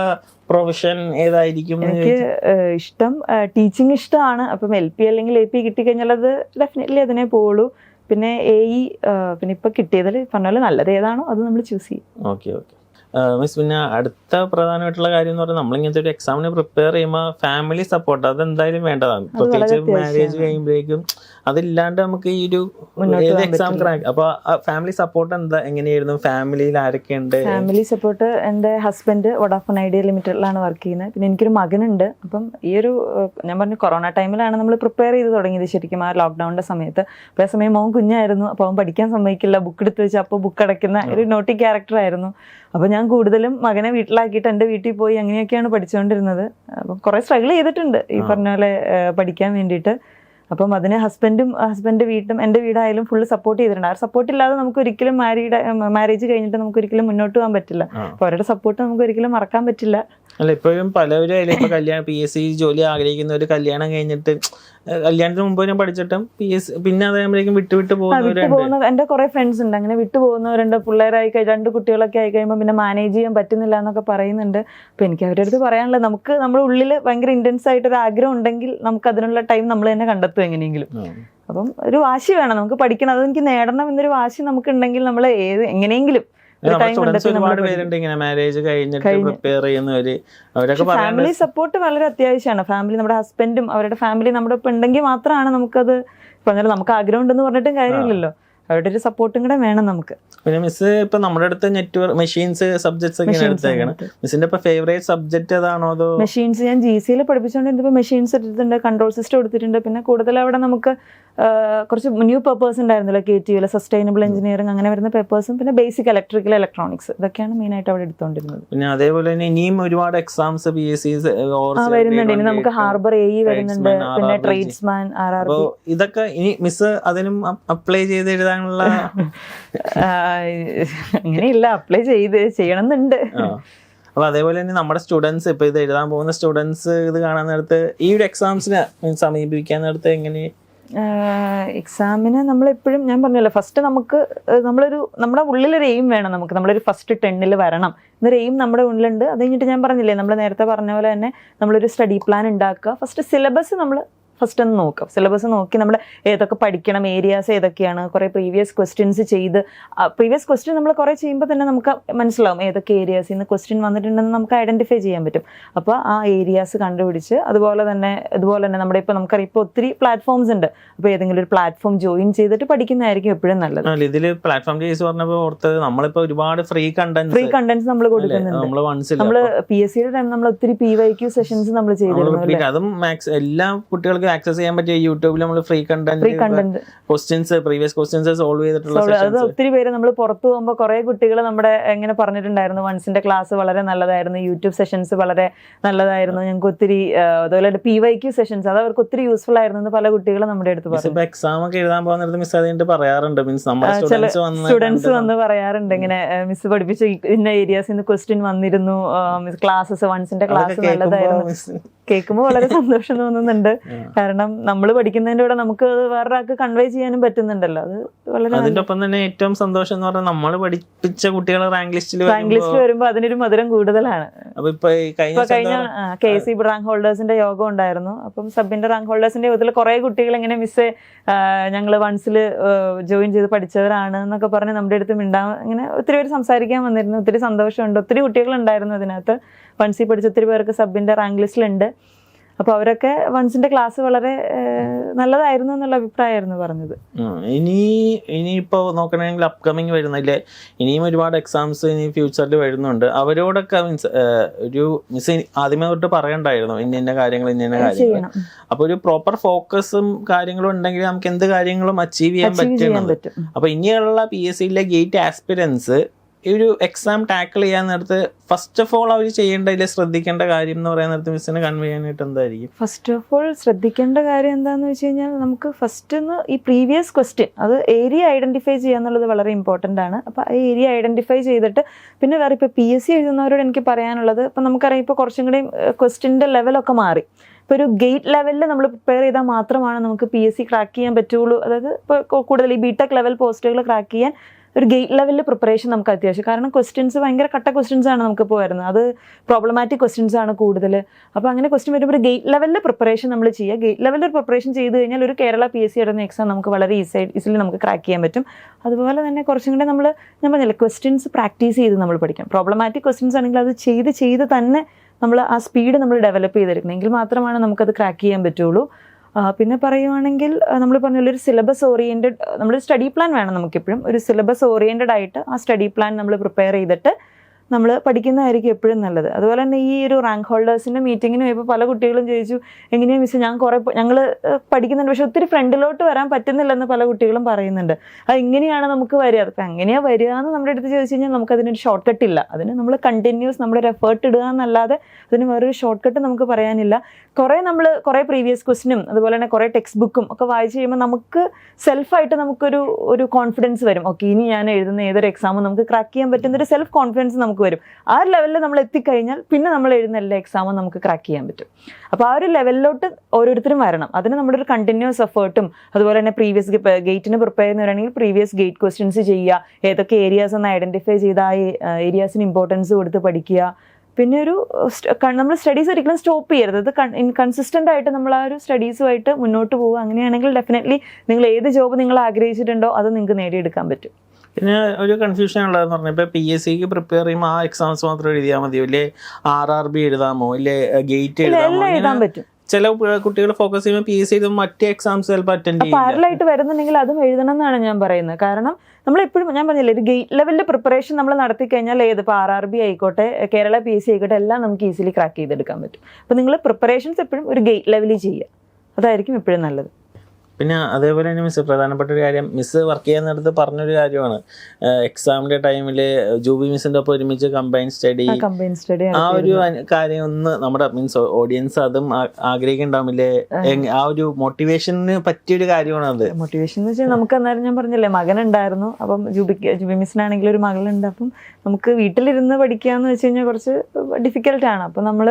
പ്രൊഫഷൻ ഏതായിരിക്കും? എനിക്ക് ഇഷ്ടം ടീച്ചിങ് ഇഷ്ടമാണ്. അപ്പം LP അല്ലെങ്കിൽ AP കിട്ടിക്കഴിഞ്ഞാൽ അത് ഡെഫിനറ്റ്ലി അതിനെ പോവുള്ളൂ. പിന്നെ AE, പിന്നെ ഇപ്പൊ കിട്ടിയതിൽ പറഞ്ഞ പോലെ നല്ലത് ഏതാണോ അത് നമ്മൾ ചൂസ് ചെയ്യും. ഓക്കെ ഓക്കെ മിസ്, പിന്നെ അടുത്ത പ്രധാനമായിട്ടുള്ള കാര്യം എന്ന് പറഞ്ഞാൽ നമ്മളിങ്ങനത്തെ ഒരു എക്സാമിന് പ്രിപ്പയർ ചെയ്യുമ്പോൾ ഫാമിലി സപ്പോർട്ട് അതെന്തായാലും വേണ്ടതാണ്. പ്രത്യേകിച്ച് മാരേജ് കഴിയുമ്പോഴേക്കും അതില്ലാണ്ട് നമുക്ക് ഈ ഒരു ഏത് എക്സാം ക്രാക്ക്. അപ്പൊ ഫാമിലി സപ്പോർട്ട് എങ്ങനെയായിരുന്നു? ഫാമിലിയിൽ ആരൊക്കെയുണ്ട്? ഫാമിലി സപ്പോർട്ട്, എൻ്റെ ഹസ്ബൻഡ് വോഡാഫോൺ ഐഡിയ ലിമിറ്റഡിലാണ് വർക്ക് ചെയ്യുന്നത്. പിന്നെ എനിക്കൊരു മകനുണ്ട്. അപ്പം ഈ ഒരു ഞാൻ പറഞ്ഞു കൊറോണ ടൈമിലാണ് നമ്മൾ പ്രിപ്പയർ ചെയ്ത് തുടങ്ങിയത് ശരിക്കും, ആ ലോക്ക്ഡൌണിന്റെ സമയത്ത്. അപ്പോൾ ആ സമയം മോൻ കുഞ്ഞായിരുന്നു. അപ്പോൾ അവൻ പഠിക്കാൻ സമ്മതിക്കില്ല, ബുക്ക് എടുത്ത് വെച്ച് അപ്പോൾ ബുക്ക് അടയ്ക്കുന്ന ഒരു നോട്ടി ക്യാരക്ടർ ആയിരുന്നു. അപ്പോൾ ഞാൻ കൂടുതലും മകനെ വീട്ടിലാക്കിയിട്ട് എൻ്റെ വീട്ടിൽ പോയി അങ്ങനെയൊക്കെയാണ് പഠിച്ചുകൊണ്ടിരുന്നത്. അപ്പം കുറേ സ്ട്രഗിൾ ചെയ്തിട്ടുണ്ട് ഈ പറഞ്ഞ പോലെ പഠിക്കാൻ വേണ്ടിയിട്ട്. അപ്പം അതിന് ഹസ്ബൻഡ് വീട്ടും എൻ്റെ വീടായാലും ഫുള്ള് സപ്പോർട്ട് ചെയ്തിട്ടുണ്ട്. ആ സപ്പോർട്ട് ഇല്ലാതെ നമുക്ക് ഒരിക്കലും മാരേജ് കഴിഞ്ഞിട്ട് നമുക്ക് ഒരിക്കലും മുന്നോട്ട് പോകാൻ പറ്റില്ല. അപ്പോൾ അവരുടെ സപ്പോർട്ട് നമുക്ക് ഒരിക്കലും മറക്കാൻ പറ്റില്ല. അല്ല ഇപ്പോഴും പലവരും ഇപ്പൊ കല്യാണം PSC ജോലി ആഗ്രഹിക്കുന്നവർ കല്യാണം കഴിഞ്ഞിട്ട് കല്യാണത്തിന് മുമ്പ് ഞാൻ പഠിച്ചിട്ടും പിന്നെ അതാകുമ്പോഴേക്കും വിട്ടു പോകുന്ന എൻ്റെ കുറെ ഫ്രണ്ട്സ് ഉണ്ട്. അങ്ങനെ വിട്ടു പോകുന്നവരുണ്ട്. പിള്ളേരായി 2 കുട്ടികളൊക്കെ ആയി കഴിയുമ്പോൾ പിന്നെ മാനേജ് ചെയ്യാൻ പറ്റുന്നില്ല എന്നൊക്കെ പറയുന്നുണ്ട്. അപ്പൊ എനിക്ക് അവരുടെ അടുത്ത് പറയാനുള്ളത്, നമുക്ക് നമ്മുടെ ഉള്ളിൽ ഭയങ്കര ഇന്റൻസ് ആയിട്ടൊരു ആഗ്രഹം ഉണ്ടെങ്കിൽ നമുക്ക് അതിനുള്ള ടൈം നമ്മൾ തന്നെ കണ്ടെത്തും എങ്ങനെയെങ്കിലും. അപ്പം ഒരു വാശി വേണം, നമുക്ക് പഠിക്കണം, അതെനിക്ക് നേടണം എന്നൊരു വാശി നമുക്ക് ഉണ്ടെങ്കിൽ നമ്മൾ എങ്ങനെയെങ്കിലും ഒരുപാട് പേരുണ്ട് ഇങ്ങനെ മാരേജ് കഴിഞ്ഞിട്ട് പ്രിപ്പയർ ചെയ്യുന്നവര്. അവരൊക്കെ ഫാമിലി സപ്പോർട്ട് വളരെ അത്യാവശ്യമാണ്. ഫാമിലി, നമ്മുടെ ഹസ്ബൻഡും അവരുടെ ഫാമിലി നമ്മുടെ ഒപ്പം ഉണ്ടെങ്കിൽ മാത്രമാണ് നമുക്കത്. ഇപ്പൊ അങ്ങനെ നമുക്ക് ആഗ്രഹം ഉണ്ടെന്ന് പറഞ്ഞിട്ടും കാര്യമില്ലല്ലോ, അവരുടെ ഒരു സപ്പോർട്ടും കൂടെ വേണം നമുക്ക്. പിന്നെ മിസ് ഇപ്പൊ നമ്മുടെ അടുത്ത് നെറ്റ്വർക്ക് മെഷീൻസ് സബ്ജക്ട്സ് ഒക്കെ എടുത്തേക്കണം. മിസ്സിന്റെ ഇപ്പൊ ഫേവറേറ്റ് സബ്ജക്ട് ഏതാണോ? അതോ മെഷീൻസ് ഞാൻ GCയിൽ പഠിപ്പിച്ചുകൊണ്ടിരുന്നപ്പോ മെഷീൻസ് എടുത്തിട്ടുണ്ട്, കൺട്രോൾ സിസ്റ്റം എടുത്തിട്ടുണ്ട്. പിന്നെ കൂടുതൽ അവിടെ നമുക്ക് കുറച്ച് ന്യൂ പേപ്പേഴ്സ് ഉണ്ടായിരുന്നല്ലോ, KTU സസ്റ്റൈനബിൾ എഞ്ചിനീയറിംഗ് അങ്ങനെ വരുന്ന പേപ്പേഴ്സും പിന്നെ ബേസിക് ഇലക്ട്രോണിക്സ് ഇതൊക്കെയാണ് മെയിൻ ആയിട്ട് അവിടെ എടുത്തുകൊണ്ടിരുന്നത്. പിന്നെ അതേപോലെ തന്നെ ഇനിയും ഒരുപാട് എക്സാംസ് PSC വരുന്നുണ്ട്. ഇനി നമുക്ക് ഹാർബർ AE വരുന്നുണ്ട്, പിന്നെ ട്രേഡ്സ്മാൻ RRB. ഇതൊക്കെ ഇനി മിസ് അതിനും അപ്ലൈ ചെയ്ത് എഴുതാനുള്ള അങ്ങനെയില്ല, അപ്ലൈ ചെയ്യണമെന്നുണ്ട്. അപ്പൊ അതേപോലെ തന്നെ നമ്മുടെ സ്റ്റുഡൻസ് ഇപ്പൊ ഇത് എഴുതാൻ പോകുന്ന സ്റ്റുഡൻസ് ഇത് കാണാൻ നേരത്ത് ഈ ഒരു എക്സാംസിനെ സമീപിക്കാൻ നേരത്ത് എങ്ങനെ? എക്സാമിന് നമ്മളെപ്പോഴും ഞാൻ പറഞ്ഞല്ലോ, ഫസ്റ്റ് നമ്മുടെ ഉള്ളിലൊരു എയിം വേണം. നമ്മളൊരു ഫസ്റ്റ് 10ൽ വരണം എന്നൊരു എയിം നമ്മുടെ ഉള്ളിലുണ്ട്. അത് കഴിഞ്ഞിട്ട് ഞാൻ പറഞ്ഞില്ലേ, നമ്മൾ നേരത്തെ പറഞ്ഞ പോലെ തന്നെ നമ്മളൊരു സ്റ്റഡി പ്ലാൻ ഉണ്ടാക്കുക. ഫസ്റ്റ് സിലബസ് നമ്മൾ ഫസ്റ്റ് ഒന്ന് നോക്കാം. സിലബസ് നോക്കി നമ്മൾ ഏതൊക്കെ പഠിക്കണം, ഏരിയാസ് ഏതൊക്കെയാണ്, കുറേ പ്രീവിയസ് ക്വസ്റ്റ്യൻസ് ചെയ്ത് പ്രീവിയസ് ക്വസ്റ്റ്യൻ നമ്മൾ കുറേ ചെയ്യുമ്പോൾ തന്നെ നമുക്ക് മനസ്സിലാവും ഏതൊക്കെ ഏരിയാസിൽ നിന്ന് ക്വസ്റ്റ്യൻ വന്നിട്ടുണ്ടെന്ന് നമുക്ക് ഐഡന്റിഫൈ ചെയ്യാൻ പറ്റും. അപ്പോൾ ആ ഏരിയാസ് കണ്ടുപിടിച്ച് ഇതുപോലെ തന്നെ നമ്മുടെ ഇപ്പോൾ നമുക്കറിയാം ഇപ്പോൾ ഒത്തിരി പ്ലാറ്റ്ഫോംസ് ഉണ്ട്. അപ്പോൾ ഏതെങ്കിലും ഒരു പ്ലാറ്റ്ഫോം ജോയിൻ ചെയ്തിട്ട് പഠിക്കുന്നതായിരിക്കും എപ്പോഴും നല്ലത്. ഇതിൽ പ്ലാറ്റ്ഫോം കേസ് പറഞ്ഞപ്പോൾ ഓർത്തത് നമ്മളിപ്പോൾ ഒരുപാട് ഫ്രീ കണ്ടന്റ്സ് നമ്മൾ കൊടുക്കുന്നുണ്ട്. നമ്മൾ PSCയുടെ ടൈം നമ്മൾ ഒത്തിരി PYQ സെഷൻസ് നമ്മൾ ചെയ്തിരുന്നു. അതും എല്ലാ കുട്ടികൾക്കും ആക്സസ് ചെയ്യാൻ പറ്റിയ യൂട്യൂബിൽ നമ്മൾ free content questions previous questions solve ചെയ്തിട്ടുള്ള അത് ഒത്തിരി പേര് നമ്മൾ പുറത്തു പോകുമ്പോൾ കുറെ കുട്ടികൾ നമ്മുടെ എങ്ങനെ പറഞ്ഞിട്ടുണ്ടായിരുന്നു, വൺസിന്റെ ക്ലാസ് വളരെ നല്ലതായിരുന്നു, യൂട്യൂബ് സെഷൻസ് വളരെ നല്ലതായിരുന്നു, ഞങ്ങൾക്ക് ഒത്തിരി അതുപോലെ PYQ സെഷൻസ് അത് അവർക്ക് ഒത്തിരി യൂസ്ഫുൾ ആയിരുന്നു എന്ന് പല കുട്ടികളും നമ്മുടെ അടുത്ത് പറഞ്ഞു. എക്സാം ഒക്കെ എഴുതാൻ പോകുന്നത് മിസ് അതിന്റെ പറയാറുണ്ട്. ചില സ്റ്റുഡൻസ് വന്ന് പറയാറുണ്ട്, ഇങ്ങനെ മിസ് പഠിപ്പിച്ച ഇന്ന ഏരിയാസിൽ നിന്ന് ക്വസ്റ്റ്യൻ വന്നിരുന്നു, ക്ലാസ്സസ് വൺസിന്റെ ക്ലാസ് നല്ലതായിരുന്നു. കേൾക്കുമ്പോൾ വളരെ സന്തോഷം തോന്നുന്നുണ്ട്. കാരണം നമ്മൾ പഠിക്കുന്നതിന്റെ കൂടെ നമുക്ക് വേറൊരാൾക്ക് കൺവേ ചെയ്യാനും പറ്റുന്നുണ്ടല്ലോ. അത് വളരെ അതിന്റെ ഒപ്പം തന്നെ ഏറ്റവും സന്തോഷം എന്ന് പറഞ്ഞാൽ നമ്മൾ പഠിപ്പിച്ച കുട്ടികൾ റാങ്ക് ലിസ്റ്റിൽ വരുമ്പോൾ അതിനൊരു മധുരം കൂടുതലാണ്. അപ്പൊ ഇപ്പൊ കഴിഞ്ഞ KC റാങ്ക് ഹോൾഡേഴ്സിന്റെ യോഗം ഉണ്ടായിരുന്നു. അപ്പം സബിന്റെ റാങ്ക് ഹോൾഡേഴ്സിന്റെ യോഗത്തിൽ കുറെ കുട്ടികൾ ഇങ്ങനെ മിസ്സേ ഞങ്ങൾ വൺസിൽ ജോയിൻ ചെയ്ത് പഠിച്ചവരാണ് എന്നൊക്കെ പറഞ്ഞ് നമ്മുടെ അടുത്ത് ഇങ്ങനെ ഒത്തിരി പേര് സംസാരിക്കാൻ വന്നിരുന്നു. ഒത്തിരി സന്തോഷമുണ്ട്. ഒത്തിരി കുട്ടികൾ ഉണ്ടായിരുന്നു അതിനകത്ത്. വൺസിൽ പഠിച്ച ഒത്തിരി പേർക്ക് സബിന്റെ റാങ്ക് ലിസ്റ്റിലുണ്ട്. അപ്പോൾ അവരൊക്കെ വൺസിന്റെ ക്ലാസ് വളരെ നല്ലതായിരുന്നു എന്നുള്ള അഭിപ്രായമായിരുന്നു പറഞ്ഞത്. ഇനിയിപ്പോ നോക്കണമെങ്കിൽ അപ്കമിങ് വരുന്നില്ലേ, ഇനിയും ഒരുപാട് എക്സാംസ് ഇനി ഫ്യൂച്ചറിൽ വരുന്നുണ്ട്. അവരോടൊക്കെ ഒരു മിസ് ആദ്യമേ തൊട്ട് പറയണ്ടായിരുന്നു ഇന്ന കാര്യങ്ങൾ അപ്പൊ ഒരു പ്രോപ്പർ ഫോക്കസും കാര്യങ്ങളും ഉണ്ടെങ്കിൽ നമുക്ക് എന്ത് കാര്യങ്ങളും അച്ചീവ് ചെയ്യാൻ പറ്റും. അപ്പൊ ഇനിയുള്ള PSCയിലെ ഗേറ്റ് ആസ്പിരൻസ് ഈ ഒരു എക്സാം ടാക്കിൾ ചെയ്യാൻ നേരത്ത് ഫസ്റ്റ് ഓഫ് ഓൾ അവർ ചെയ്യേണ്ടതിൽ ശ്രദ്ധിക്കേണ്ട കാര്യം എന്ന് പറയാൻ നേരത്ത് മിസ്സിന് കൺവേ ചെയ്യാനായിട്ട് എന്തായിരിക്കും? ഫസ്റ്റ് ഓഫ് ഓൾ ശ്രദ്ധിക്കേണ്ട കാര്യം എന്താണെന്ന് വെച്ച് കഴിഞ്ഞാൽ നമുക്ക് ഫസ്റ്റ് ഈ പ്രീവിയസ് ക്വസ്റ്റ്യൻ അത് ഏരിയ ഐഡൻറ്റിഫൈ ചെയ്യുക എന്നുള്ളത് വളരെ ഇമ്പോർട്ടൻ്റ് ആണ്. അപ്പോൾ ആ ഏരിയ ഐഡൻറ്റിഫൈ ചെയ്തിട്ട് പിന്നെ വേറെ ഇപ്പോൾ PSC എഴുതുന്നവരോട് എനിക്ക് പറയാനുള്ളത്, ഇപ്പം നമുക്കറിയാം ഇപ്പോൾ കുറച്ചും കൂടി ക്വസ്റ്റ്യൻ്റെ ലെവലൊക്കെ മാറി. ഇപ്പോൾ ഒരു ഗേറ്റ് ലെവലിൽ നമ്മൾ പ്രിപ്പയർ ചെയ്താൽ മാത്രമാണ് നമുക്ക് PSC ക്രാക്ക് ചെയ്യാൻ പറ്റുള്ളൂ. അതായത് ഇപ്പോൾ കൂടുതൽ ഈ ബിടെക് ലെവൽ പോസ്റ്റുകൾ ക്രാക്ക് ചെയ്യാൻ ഒരു ഗേറ്റ് ലെവലിൽ പ്രിപ്പറേഷൻ നമുക്ക് അത്യാവശ്യം. കാരണം ക്വസ്റ്റ്യൻസ് ഭയങ്കര കട്ട ക്വസ്റ്റ്യൻസ് ആണ് നമുക്കിപ്പോൾ വരുന്നത്, അത് പ്രോബ്ലമാറ്റിക് ക്വസ്റ്റ്യൻസ് ആണ് കൂടുതൽ. അപ്പോൾ അങ്ങനെ ക്വസ്റ്റ്യൻ വരുമ്പോൾ ഒരു ഗേറ്റ് ലെവലിൽ പ്രിപ്പറേഷൻ നമ്മൾ ചെയ്യുക. ഗേറ്റ് ലെവലിൽ പ്രിപ്പറേഷൻ ചെയ്ത് കഴിഞ്ഞാൽ ഒരു കേരള PSC ഇടുന്ന എക്സാം നമുക്ക് വളരെ ഈസിലി നമുക്ക് ക്രാക്ക് ചെയ്യാൻ പറ്റും. അതുപോലെ തന്നെ കുറച്ചും കൂടെ ഞാൻ പറഞ്ഞില്ല, ക്വസ്റ്റ്യൻസ് പ്രാക്ടീസ് ചെയ്ത് നമ്മൾ പഠിക്കാം. പ്രോബ്ലമാറ്റിക് ക്വസ്റ്റ്യൻസ് ആണെങ്കിൽ അത് ചെയ്ത് തന്നെ നമ്മൾ ആ സ്പീഡ് നമ്മൾ ഡെവലപ്പ് ചെയ്തെടുക്കണം. എങ്കിൽ മാത്രമാണ് നമുക്കത് ക്രാക്ക് ചെയ്യാൻ പറ്റുള്ളൂ. പിന്നെ പറയുവാണെങ്കിൽ നമ്മൾ പറഞ്ഞ ഒരു സിലബസ് ഓറിയൻറ്റഡ് നമ്മളൊരു സ്റ്റഡി പ്ലാൻ വേണം നമുക്കെപ്പോഴും. ഒരു സിലബസ് ഓറിയൻറ്റഡ് ആയിട്ട് ആ സ്റ്റഡി പ്ലാൻ നമ്മൾ പ്രിപ്പയർ ചെയ്തിട്ട് നമ്മൾ പഠിക്കുന്നതായിരിക്കും എപ്പോഴും നല്ലത്. അതുപോലെ തന്നെ ഈ ഒരു റാങ്ക് ഹോൾഡേഴ്സിൻ്റെ മീറ്റിങ്ങിന് പോയപ്പോൾ പല കുട്ടികളും ചോദിച്ചു, എങ്ങനെയാണ് മിസ് ഞങ്ങൾ പഠിക്കുന്നുണ്ട് പക്ഷെ ഒത്തിരി ഫ്രണ്ടിലോട്ട് വരാൻ പറ്റുന്നില്ലെന്ന് പല കുട്ടികളും പറയുന്നുണ്ട്. അത് എങ്ങനെയാണ് നമുക്ക് വരിക? അപ്പം എങ്ങനെയാണ് വരിക എന്ന് നമ്മുടെ അടുത്ത് ചോദിച്ചു കഴിഞ്ഞാൽ നമുക്കതിനൊരു ഷോർട്ട് കട്ട് ഇല്ല. അതിന് നമ്മൾ കണ്ടിന്യൂസ് നമ്മളൊരു എഫേർട്ട് ഇടുക എന്നല്ലാതെ അതിന് വേറൊരു ഷോർട്ട് കട്ട് നമുക്ക് പറയാനില്ല. കുറേ പ്രീവിയസ് ക്വസ്റ്റിനും അതുപോലെ തന്നെ കുറേ ടെക്സ്റ്റ് ബുക്കും ഒക്കെ വായിച്ച് കഴിയുമ്പോൾ നമുക്ക് സെൽഫായിട്ട് നമുക്കൊരു കോൺഫിഡൻസ് വരും. ഓക്കെ, ഇനി ഞാൻ എഴുതുന്ന ഏതൊരു എക്സാമും നമുക്ക് ക്രാക്ക് ചെയ്യാൻ പറ്റുന്നൊരു സെൽഫ് കോൺഫിഡൻസ് നമുക്ക് വരും. ആ ലെവലിൽ നമ്മൾ എത്തിക്കഴിഞ്ഞാൽ പിന്നെ നമ്മൾ എഴുതുന്ന എല്ലാ എക്സാമും നമുക്ക് ക്രാക്ക് ചെയ്യാൻ പറ്റും. അപ്പോൾ ആ ഒരു ലെവലിലോട്ട് ഓരോരുത്തരും വരണം. അതിന് നമ്മുടെ ഒരു കണ്ടിന്യൂസ് എഫേർട്ടും അതുപോലെ തന്നെ പ്രീവിയസ് ഗേറ്റിന് പ്രിപ്പയർ ചെയ്യുന്നവരാണെങ്കിൽ പ്രീവിയസ് ഗേറ്റ് ക്വസ്റ്റ്യൻസ് ചെയ്യുക, ഏതൊക്കെ ഏരിയാസ് ഒന്ന് ഐഡൻറ്റിഫൈ ചെയ്ത് ആ ഏരിയാസിന് ഇമ്പോർട്ടൻസ് കൊടുത്ത് പഠിക്കുക. പിന്നെ നമ്മൾ സ്റ്റഡീസ് ഒരിക്കലും സ്റ്റോപ്പ് ചെയ്യരുത്. അത് കൺസിസ്റ്റൻ്റ് ആയിട്ട് നമ്മൾ ആ ഒരു സ്റ്റഡീസുമായിട്ട് മുന്നോട്ട് പോകുക. അങ്ങനെയാണെങ്കിൽ ഡെഫിനറ്റ്ലി നിങ്ങൾ ഏത് ജോബ് നിങ്ങൾ ആഗ്രഹിച്ചിട്ടുണ്ടോ അത് നിങ്ങൾക്ക് നേടിയെടുക്കാൻ പറ്റും. പിന്നെ ഒരു കൺഫ്യൂഷൻ ഉള്ളതെന്ന് പറഞ്ഞാൽ ഇപ്പോൾ PSCക്ക് പ്രിപ്പയർ ചെയ്യുമ്പോൾ ആ എക്സാംസ് മാത്രം എഴുതിയാൽ മതിയോ, ഇല്ലേ RRB എഴുതാമോ, ഇല്ലേ ഗേറ്റ് എഴുതാമോ? എഴുതാൻ പറ്റും. ചില കുട്ടികൾ ഫോക്കസ് ചെയ്യുമ്പോൾ PSC എഴുതുമ്പോൾ മറ്റേ എക്സാംസ് ചിലപ്പോൾ അറ്റൻഡ് ചെയ്യും. പാരലായിട്ട് വരുന്നുണ്ടെങ്കിൽ അതും എഴുതണം എന്നാണ് ഞാൻ പറയുന്നത്. കാരണം നമ്മളെപ്പോഴും ഞാൻ പറഞ്ഞില്ലേ, ഒരു ഗേറ്റ് ലെവലിൽ പ്രിപ്പറേഷൻ നമ്മൾ നടത്തി കഴിഞ്ഞാൽ ഇപ്പോൾ RRB ആയിക്കോട്ടെ കേരള PSC ആയിക്കോട്ടെ എല്ലാം നമുക്ക് ഈസിലി ക്രാക്ക് ചെയ്തെടുക്കാൻ പറ്റും. അപ്പോൾ നിങ്ങൾ പ്രിപ്പറേഷൻസ് എപ്പോഴും ഒരു ഗേറ്റ് ലെവലിൽ ചെയ്യുക, അതായിരിക്കും എപ്പോഴും നല്ലത്. പിന്നെ അതേപോലെ തന്നെ മിസ് പ്രധാനപ്പെട്ട ഒരു കാര്യം മിസ് വർക്ക് ചെയ്യാൻ നേരത്ത് പറഞ്ഞൊരു കാര്യമാണ്, എക്സാമിൻ്റെ ടൈമിൽ ജൂബി മിസ്സിൻ്റെ ഒപ്പം ഒരുമിച്ച് കമ്പൈൻ സ്റ്റഡി ആ ഒരു കാര്യം ഒന്ന് നമ്മുടെ മീൻസ് ഓഡിയൻസ് അതും ആഗ്രഹിക്കുന്നുണ്ടാവില്ലേ? ആ ഒരു മോട്ടിവേഷന് പറ്റിയൊരു കാര്യമാണ് അത്. മോട്ടിവേഷൻ എന്ന് വെച്ചാൽ നമുക്ക് അന്നേരം ഞാൻ പറഞ്ഞില്ലേ മകനുണ്ടായിരുന്നു. അപ്പം ജൂബി മിസ്സിനാണെങ്കിൽ ഒരു മകളുണ്ട്. അപ്പം നമുക്ക് വീട്ടിലിരുന്ന് പഠിക്കുക എന്ന് വെച്ച് കഴിഞ്ഞാൽ കുറച്ച് ഡിഫിക്കൽട്ടാണ്. അപ്പം നമ്മൾ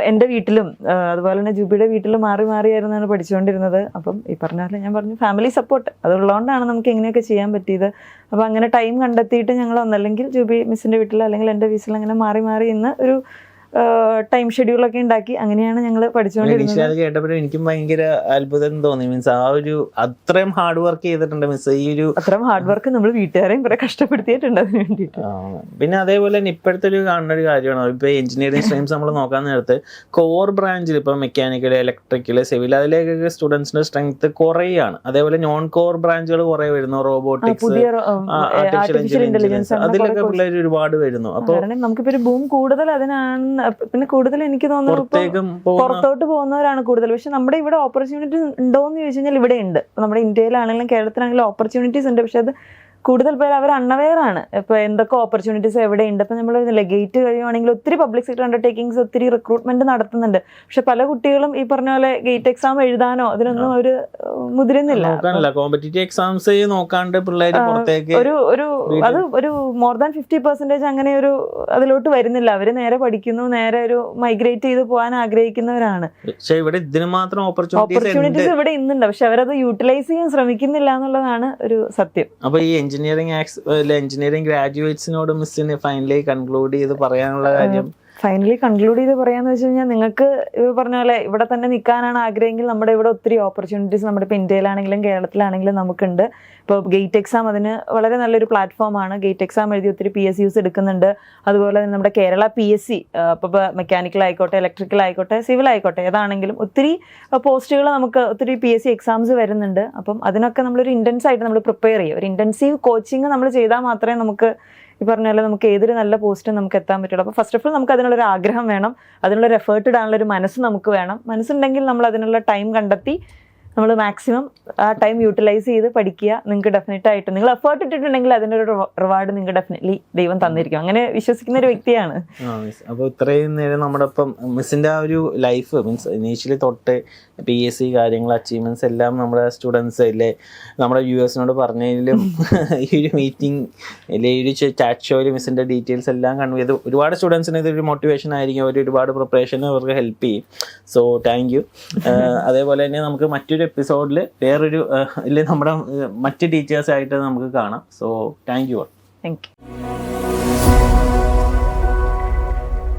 എൻ്റെ വീട്ടിലും അതുപോലെ തന്നെ ജൂബിയുടെ വീട്ടിലും മാറിയായിരുന്നാണ് പഠിച്ചുകൊണ്ടിരുന്നത്. അപ്പം ഈ പറഞ്ഞ പോലെ ഞാൻ പറഞ്ഞു ഫാമിലി സപ്പോർട്ട് അതുള്ളതുകൊണ്ടാണ് നമുക്ക് എങ്ങനെയൊക്കെ ചെയ്യാൻ പറ്റിയത്. അപ്പോൾ അങ്ങനെ ടൈം കണ്ടെത്തിയിട്ട് ഞങ്ങൾ ഒന്നല്ലെങ്കിൽ ജൂബി മിസ്സിൻ്റെ വീട്ടിൽ അല്ലെങ്കിൽ എൻ്റെ വീട്ടിൽ അങ്ങനെ മാറി ഇന്ന് ഒരു ടൈം ഷെഡ്യൂളൊക്കെ ഉണ്ടാക്കി അങ്ങനെയാണ് ഞങ്ങൾ പഠിച്ചുകൊണ്ടിരുന്നത്. അത് കേട്ടപ്പോഴും എനിക്കും ഭയങ്കര അത്ഭുതം തോന്നി. മീൻസ് ആ ഒരു അത്രയും ഹാർഡ് വർക്ക് ചെയ്തിട്ടുണ്ട് മിസ്. ഈ ഒരു അത്രയും ഹാർഡ് വർക്ക് നമ്മൾ വീട്ടുകാരെയും കുറെ കഷ്ടപ്പെടുത്തിയിട്ടുണ്ട് അതിന് വേണ്ടിയിട്ട്. പിന്നെ അതേപോലെ തന്നെ ഇപ്പോഴത്തെ ഒരു കാണുന്ന ഒരു കാര്യമാണ്, ഇപ്പൊ എഞ്ചിനീയറിംഗ് സ്ട്രീംസ് നമ്മൾ നോക്കാൻ നേരത്ത് കോർ ബ്രാഞ്ചിൽ ഇപ്പൊ മെക്കാനിക്കൽ, ഇലക്ട്രിക്കൽ, സിവിൽ അതിലേക്കൊക്കെ സ്റ്റുഡൻസിന്റെ സ്ട്രെങ്ത് കുറയാണ്. അതേപോലെ നോൺ കോർ ബ്രാഞ്ചുകൾ കുറെ വരുന്നു, റോബോട്ടിക്സ്, ആർട്ടിഫിഷ്യൽ ഇന്റലിജൻസ്, അതിലൊക്കെ പിള്ളേർ ഒരുപാട് വരുന്നു. അപ്പൊ നമുക്കിപ്പോ ഒരു ബൂം കൂടുതൽ അതിനാണ്. പിന്നെ കൂടുതൽ എനിക്ക് തോന്നുന്നു പുറത്തോട്ട് പോകുന്നവരാണ് കൂടുതൽ. പക്ഷെ നമ്മുടെ ഇവിടെ ഓപ്പർച്യൂണിറ്റീസ് ഉണ്ടോ എന്ന് ചോദിച്ചു കഴിഞ്ഞാൽ ഇവിടെ ഉണ്ട്. നമ്മുടെ ഇന്ത്യയിലാണെങ്കിലും കേരളത്തിലാണെങ്കിലും ഓപ്പർച്യൂണിറ്റീസ് ഉണ്ട്. പക്ഷെ അത് കൂടുതൽ പേര് അവർ അൺഅവെയർ ആണ്. ഇപ്പോൾ എന്തൊക്കെ ഓപ്പർച്യൂണിറ്റീസ് എവിടെയുണ്ട്. ഇപ്പോൾ നമ്മൾ ഗേറ്റ് കഴിയുവാണെങ്കിൽ ഒത്തിരി പബ്ലിക് സെക്ടർ അണ്ടർടേക്കിങ്സ് ഒത്തിരി റിക്രൂട്ട്മെന്റ് നടത്തുന്നുണ്ട്. പക്ഷെ പല കുട്ടികളും ഈ പറഞ്ഞ പോലെ ഗേറ്റ് എക്സാം എഴുതാനോ അതിനൊന്നും അവർ മുതിരുന്നില്ല. കോമ്പറ്റീറ്റീവ് എക്സാംസ് നോക്കാണ്ട് പിള്ളേർ പുറത്തേക്ക് ഒരു മോർ ദാൻ 50% അങ്ങനെ ഒരു അതിലോട്ട് വരുന്നില്ല. അവർ നേരെ പഠിക്കുന്നു, നേരെ ഒരു മൈഗ്രേറ്റ് ചെയ്ത് പോകാൻ ആഗ്രഹിക്കുന്നവരാണ്. പക്ഷെ ഇവിടെ ഇതിന് മാത്രം ഓപ്പർച്യൂണിറ്റീസ് ഇവിടെ ഇന്നുണ്ട്. പക്ഷെ അവരത് യൂട്ടിലൈസ് ചെയ്യാൻ ശ്രമിക്കുന്നില്ല എന്നുള്ളതാണ് ഒരു സത്യം. അപ്പൊ ഈ എഞ്ചിനീയറിംഗ് ഗ്രാജുവേറ്റ്സിനോട് മിസ്സിന് ഫൈനലി കൺക്ലൂഡ് ചെയ്ത് പറയാനുള്ള കാര്യം? ഫൈനലി കൺക്ലൂഡ് ചെയ്ത് പറയാന്ന് വെച്ച് കഴിഞ്ഞാൽ, നിങ്ങൾക്ക് പറഞ്ഞ പോലെ ഇവിടെ തന്നെ നിൽക്കാനാണ് ആഗ്രഹമെങ്കിൽ നമ്മുടെ ഇവിടെ ഒത്തിരി ഓപ്പർച്യൂണിറ്റീസ് നമ്മുടെ ഇപ്പോൾ ഇന്ത്യയിലാണെങ്കിലും കേരളത്തിലാണെങ്കിലും നമുക്കുണ്ട്. ഇപ്പോൾ ഗേറ്റ് എക്സാം അതിന് വളരെ നല്ലൊരു പ്ലാറ്റ്ഫോമാണ്. ഗേറ്റ് എക്സാം എഴുതി ഒത്തിരി PSUs എടുക്കുന്നുണ്ട്. അതുപോലെ തന്നെ നമ്മുടെ കേരള PSC ഇപ്പോൾ മെക്കാനിക്കൽ ആയിക്കോട്ടെ, ഇലക്ട്രിക്കൽ ആയിക്കോട്ടെ, സിവിൽ ആയിക്കോട്ടെ, ഏതാണെങ്കിലും ഒത്തിരി പോസ്റ്റുകൾ നമുക്ക് ഒത്തിരി PSC എക്സാംസ് വരുന്നുണ്ട്. അപ്പം അതിനൊക്കെ നമ്മളൊരു ഇൻറ്റൻസ് ആയിട്ട് നമ്മൾ പ്രിപ്പയർ ചെയ്യുക. ഒരു ഇൻറ്റൻസീവ് കോച്ചിങ് നമ്മൾ ചെയ്താൽ മാത്രമേ നമുക്ക് ഈ പറഞ്ഞ പോലെ നമുക്ക് ഏതൊരു നല്ല പോസ്റ്റും നമുക്ക് എത്താൻ പറ്റുള്ളൂ. അപ്പോൾ ഫസ്റ്റ് ഓഫ് ഓൾ നമുക്ക് അതിനുള്ളൊരു ആഗ്രഹം വേണം, അതിനുള്ളൊരു എഫേർട്ട് ഇടാനുള്ളൊരു മനസ്സ് നമുക്ക് വേണം. മനസ്സുണ്ടെങ്കിൽ നമ്മൾ അതിനുള്ള ടൈം കണ്ടെത്തി നമ്മൾ മാക്സിമം ആ ടൈം യൂട്ടിലൈസ് ചെയ്ത് പഠിക്കുക. നിങ്ങൾക്ക് ഡെഫിനറ്റ് ആയിട്ട് നിങ്ങൾ എഫേർട്ട് ഇട്ടിട്ടുണ്ടെങ്കിൽ അതിൻ്റെ ഒരു റിവാർഡ് നിങ്ങൾക്ക് ഡെഫിനറ്റ്ലി ദൈവം തന്നിരിക്കും. അങ്ങനെ വിശ്വസിക്കുന്ന ഒരു വ്യക്തിയാണ്. അപ്പോൾ ഇത്രയും നേരം നമ്മുടെ ഒപ്പം മിസ്സിൻ്റെ ആ ഒരു ലൈഫ് മീൻസ് ഇനീഷ്യലി തൊട്ട് PSC കാര്യങ്ങൾ അച്ചീവ്മെൻറ്റ്സ് എല്ലാം നമ്മുടെ സ്റ്റുഡൻസ് അല്ലേ നമ്മുടെ വ്യൂവേഴ്സിനോട് പറഞ്ഞതിലും ഈ ഒരു മീറ്റിംഗ് അല്ലെ ഈ ഒരു ചാറ്റ് ഷോയിൽ മിസ്സിൻ്റെ ഡീറ്റെയിൽസ് എല്ലാം കൺവേ ചെയ്ത് ഒരുപാട് സ്റ്റുഡൻസിന് ഇതൊരു മോട്ടിവേഷൻ ആയിരിക്കും. അവർ ഒരുപാട് പ്രിപ്പറേഷൻ അവർക്ക് ഹെൽപ്പ് ചെയ്യും. So thank you. അതേപോലെ തന്നെ നമുക്ക് മറ്റൊരു എപ്പിസോഡിൽ വേറൊരു ഇല്ലേ നമ്മുടെ മറ്റ് ടീച്ചേഴ്സായിട്ട് നമുക്ക് കാണാം. So thank you. Thank you.